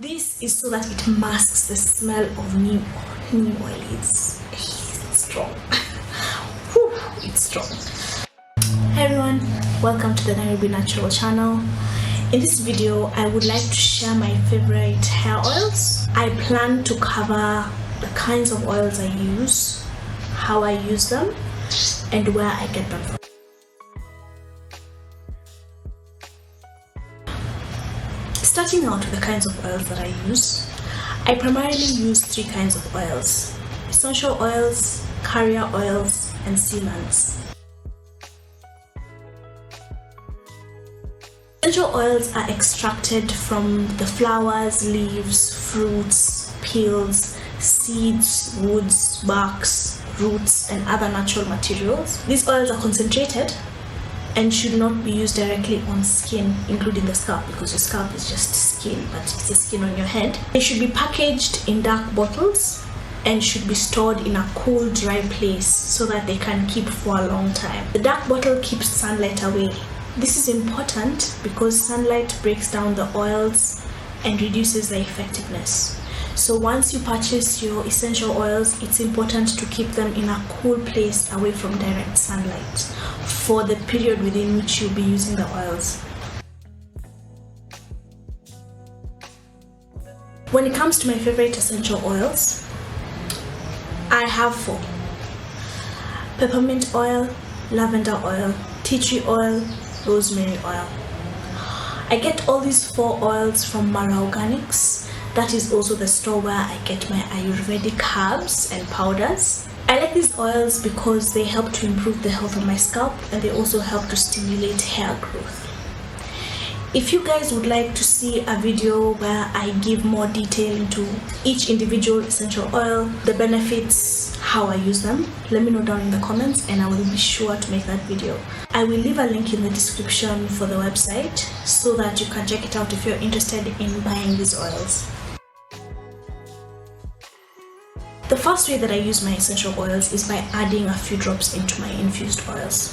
This is so that it masks the smell of neem oil. It's strong. Whew, it's strong. Hey everyone, welcome to the Nairobi Natural channel. In this video, I would like to share my favorite hair oils. I plan to cover the kinds of oils I use, how I use them, and where I get them from. Starting out with the kinds of oils that I use, I primarily use three kinds of oils: essential oils, carrier oils, and sealants. Essential oils are extracted from the flowers, leaves, fruits, peels, seeds, woods, barks, roots, and other natural materials. These oils are concentrated and should not be used directly on skin, including the scalp, because your scalp is just skin, but it's the skin on your head. They should be packaged in dark bottles and should be stored in a cool, dry place so that they can keep for a long time. The dark bottle keeps sunlight away. This is important because sunlight breaks down the oils and reduces their effectiveness. So once you purchase your essential oils, it's important to keep them in a cool place away from direct sunlight for the period within which you'll be using the oils. When it comes to my favorite essential oils, I have 4: peppermint oil, lavender oil, tea tree oil, rosemary oil. I get all these 4 oils from Mara Organics. That is also the store where I get my Ayurvedic herbs and powders. I like these oils because they help to improve the health of my scalp, and they also help to stimulate hair growth. If you guys would like to see a video where I give more detail into each individual essential oil, the benefits, how I use them, let me know down in the comments and I will be sure to make that video. I will leave a link in the description for the website so that you can check it out if you're interested in buying these oils. The first way that I use my essential oils is by adding a few drops into my infused oils.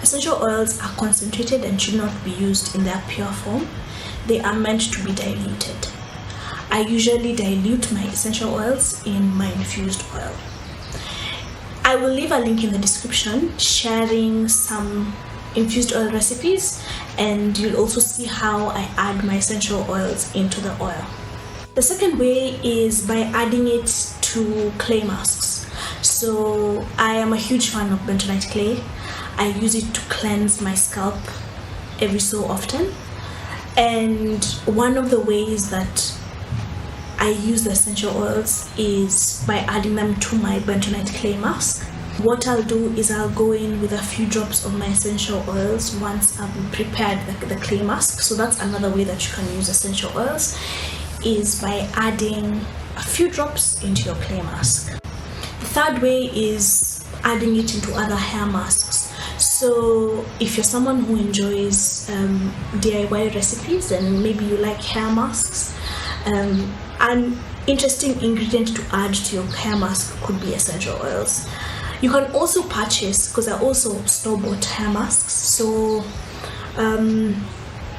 Essential oils are concentrated and should not be used in their pure form. They are meant to be diluted. I usually dilute my essential oils in my infused oil. I will leave a link in the description sharing some infused oil recipes, and you'll also see how I add my essential oils into the oil. The second way is by adding it to clay masks. So I am a huge fan of bentonite clay. I use it to cleanse my scalp every so often. And one of the ways that I use the essential oils is by adding them to my bentonite clay mask. What I'll do is I'll go in with a few drops of my essential oils once I've prepared the clay mask. So that's another way that you can use essential oils, is by adding a few drops into your clay mask. The third way is adding it into other hair masks. So if you're someone who enjoys DIY recipes and maybe you like hair masks, an interesting ingredient to add to your hair mask could be essential oils. You can also purchase, because I also store-bought hair masks, so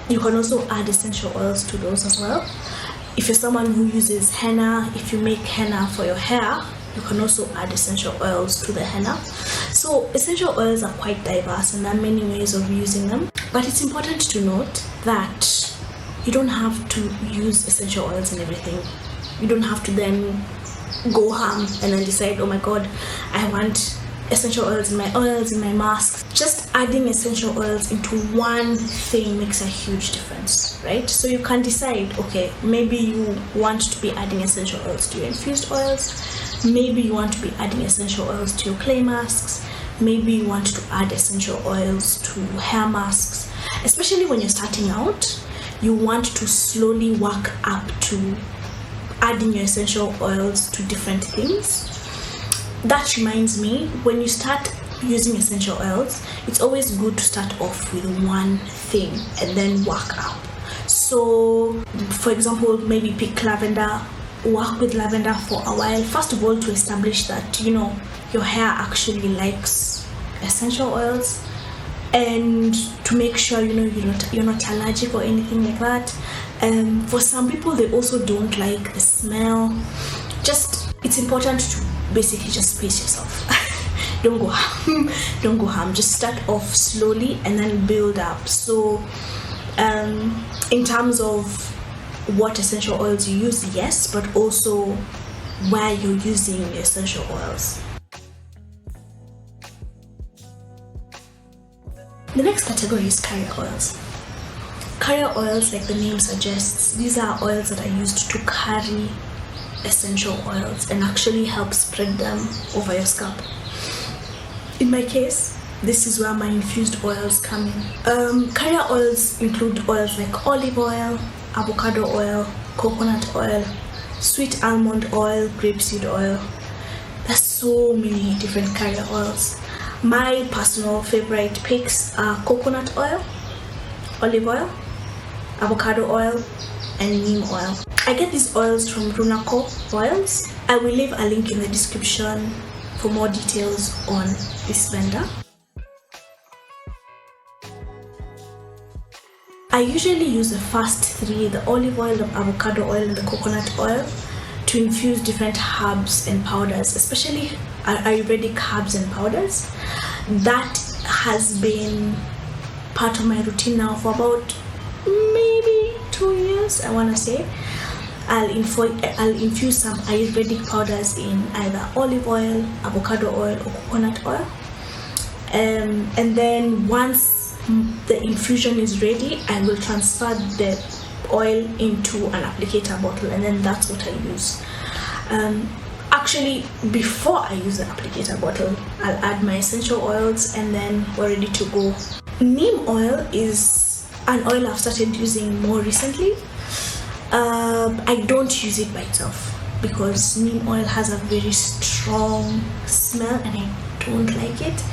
you can also add essential oils to those as well. If you're someone who uses henna, if you make henna for your hair, you can also add essential oils to the henna. So essential oils are quite diverse and there are many ways of using them. But it's important to note that you don't have to use essential oils in everything. You don't have to then go ham and then decide, oh my god, I want essential oils in my masks. Just adding essential oils into one thing makes a huge difference, right? So you can decide, okay, maybe you want to be adding essential oils to your infused oils, maybe you want to be adding essential oils to your clay masks, maybe you want to add essential oils to hair masks. Especially when you're starting out, you want to slowly work up to adding your essential oils to different things. That reminds me, when you start using essential oils, it's always good to start off with one thing and then work up. So for example, maybe pick lavender, work with lavender for a while, first of all to establish that your hair actually likes essential oils, and to make sure you're not allergic or anything like that. For some people, they also don't like the smell. Just, it's important to basically just pace yourself. Don't go ham. Don't go ham. Just start off slowly and then build up. So in terms of what essential oils you use, yes, but also where you're using essential oils. The next category is carrier oils. Carrier oils, like the name suggests, these are oils that are used to carry essential oils and actually help spread them over your scalp. In my case, this is where my infused oils come in. Carrier oils include oils like olive oil, avocado oil, coconut oil, sweet almond oil, grapeseed oil. There's so many different carrier oils. My personal favorite picks are coconut oil, olive oil, avocado oil, and neem oil. I get these oils from Runako Oils. I will leave a link in the description for more details on this vendor. I usually use the first three, the olive oil, the avocado oil, and the coconut oil, to infuse different herbs and powders, especially Ayurvedic herbs and powders. That has been part of my routine now for about maybe 2 years, I want to say. I'll infuse some Ayurvedic powders in either olive oil, avocado oil, or coconut oil. And then once the infusion is ready, I will transfer the oil into an applicator bottle, and then that's what I use. Actually, before I use the applicator bottle, I'll add my essential oils, and then we're ready to go. Neem oil is an oil I've started using more recently. I don't use it by itself because neem oil has a very strong smell and I don't like it,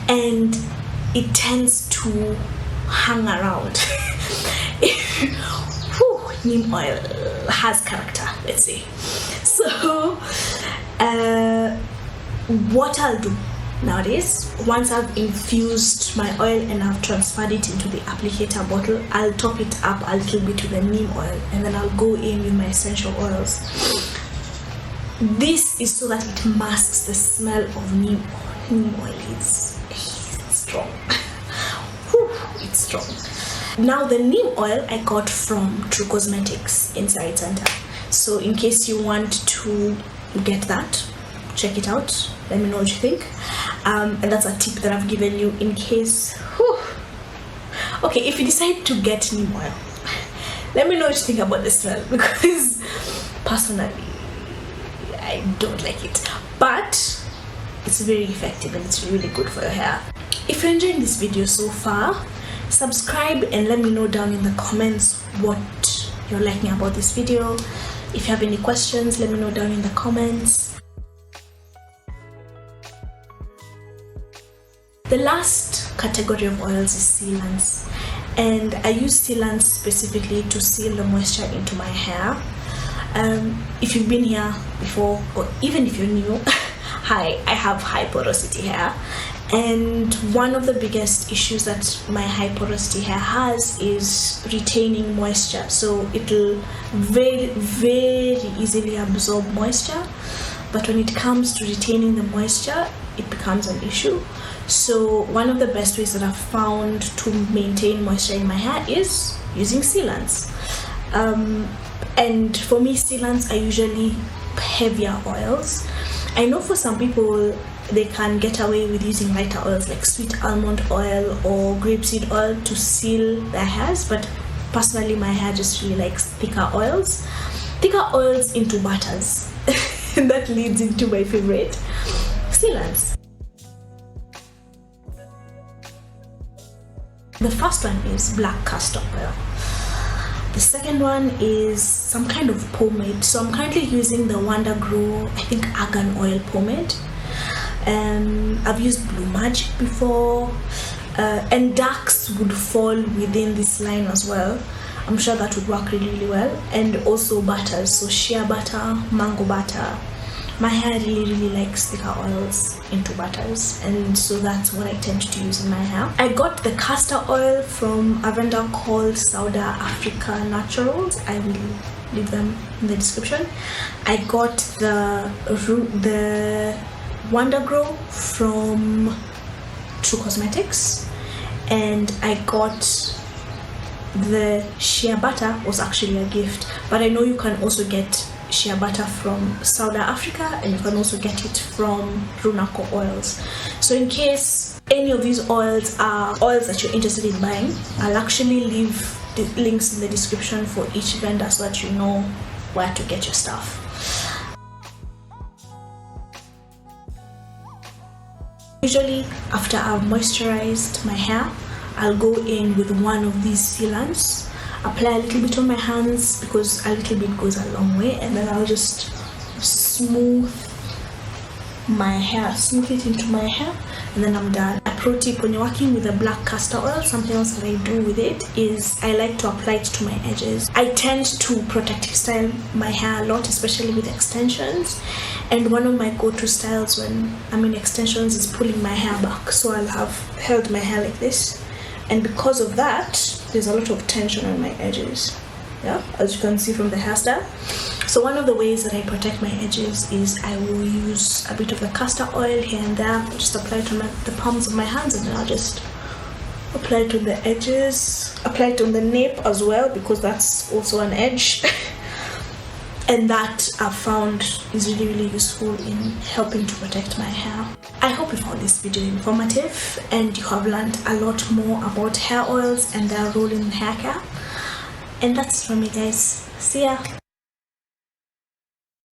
and it tends to hang around. Neem oil has character, let's say. So what I'll do nowadays, once I've infused my oil and I've transferred it into the applicator bottle, I'll top it up a little bit with the neem oil, and then I'll go in with my essential oils. This is so that it masks the smell of neem oil. Neem oil is strong. It's strong. Now the neem oil I got from True Cosmetics in Surrey Center. So in case you want to get that, check it out. Let me know what you think. And that's a tip that I've given you in case. Okay, if you decide to get neem oil, let me know what you think about the smell, because personally I don't like it, but it's very effective and it's really good for your hair. If you're enjoying this video so far, subscribe and let me know down in the comments what you're liking about this video. If you have any questions, let me know down in the comments. The last category of oils is sealants, and I use sealants specifically to seal the moisture into my hair. If you've been here before, or even if you're new, hi, I have high porosity hair, and one of the biggest issues that my high porosity hair has is retaining moisture. So it'll very, very easily absorb moisture, but when it comes to retaining the moisture, it becomes an issue. So one of the best ways that I've found to maintain moisture in my hair is using sealants. And for me, sealants are usually heavier oils. I know for some people they can get away with using lighter oils like sweet almond oil or grapeseed oil to seal their hairs, but personally my hair just really likes thicker oils into butters. And that leads into my favorite, sealants. The first one is black castor oil. The second one is some kind of pomade. So I'm currently using the Wonder Grow, I think, argan oil pomade. I've used Blue Magic before, and Dax would fall within this line as well. I'm sure that would work really, really well. And also butters, so shea butter, mango butter, my hair really likes thicker oils into butters, and so that's what I tend to use in my hair. I got the castor oil from a vendor called South Africa Naturals. I will leave them in the description. I got the Wonder Grow from True Cosmetics, and I got the shea butter, was actually a gift, but I know you can also get shea butter from South Africa, and you can also get it from Runako oils. So in case any of these oils are oils that you're interested in buying, I'll actually leave the links in the description for each vendor so that you know where to get your stuff. Usually after I've moisturized my hair, I'll go in with one of these sealants, apply a little bit on my hands because a little bit goes a long way, and then I'll just smooth it into my hair, and then I'm done. A pro tip when you're working with a black castor oil, something else that I do with it is I like to apply it to my edges. I tend to protective style my hair a lot, especially with extensions, and one of my go-to styles when I'm in extensions is pulling my hair back. So I'll have held my hair like this, and because of that there's a lot of tension on my edges, yeah, as you can see from the hairstyle. So one of the ways that I protect my edges is I will use a bit of the castor oil here and there, just apply it on the palms of my hands, and then I'll just apply it on the edges, apply it on the nape as well because that's also an edge. And that I've found is really useful in helping to protect my hair. I hope you found this video informative and you have learned a lot more about hair oils and their role in hair care. And that's it from me, guys. See ya.